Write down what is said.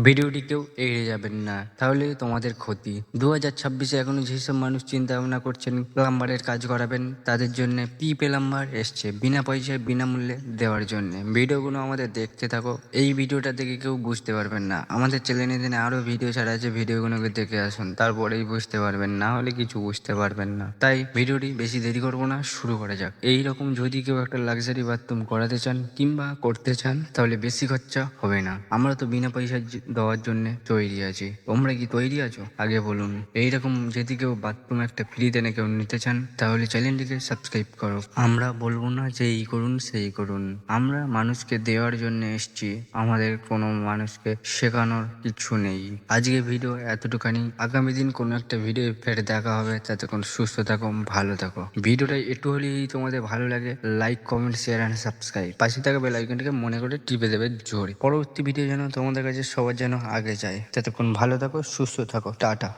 ভিডিওটি কেউ এড়িয়ে যাবেন না, তাহলে তোমাদের ক্ষতি। 2026-এ এখনো যেসব মানুষ চিন্তা ভাবনা করছেন প্লাম্বারের কাজ করাবেন, তাদের জন্য পি প্লাম্বার এসছে বিনা পয়সায় বিনামূল্যে দেওয়ার জন্য। ভিডিওগুলো আমাদের দেখতে থাকো। এই ভিডিওটা দেখে কেউ বুঝতে পারবেন না, আমাদের চ্যানেলে দিনে আরো ভিডিও ছাড়া আছে, ভিডিওগুলোকে দেখে আসুন, তারপরেই বুঝতে পারবেন, না হলে কিছু বুঝতে পারবেন না। তাই ভিডিওটি বেশি দেরি করবো না, শুরু করা যাক। এইরকম যদি কেউ একটা লাক্সারি বাথরুম করাতে চান কিংবা করতে চান, তাহলে বেশি খরচা হবে না। আমরা তো বিনা পয়সা দেওয়ার জন্য তৈরি আছি। তোমরা কি তৈরি আছো আগে বলুন। এইরকম যদি কেউ বাথরুম একটা ফ্রিতে না কেউ নিতে চান, তাহলে চ্যানেলটিকে সাবস্ক্রাইব করো। আমরা বলবো না যে এই করুন সেই করুন, আমরা মানুষকে দেওয়ার জন্য এসছি, আমাদের কোনো মানুষকে শেখানোর কিছু নেই। আজকে ভিডিও এতটুখানি, আগামী দিন কোনো একটা ভিডিও ফের দেখা হবে। ততক্ষণ সুস্থ থাকো, ভালো থাকো। ভিডিওটা একটু হলেই তোমাদের ভালো লাগে, like comment share and subscribe. পাশে থাকা বেল আইকনটিকে মনে করে টিপে দেবে জোরে। পরবর্তী ভিডিও যেন তোমাদের কাছে সবার যেন আগে যায়। ততক্ষণ ভালো থাকো, সুস্থ থাকো, টাটা।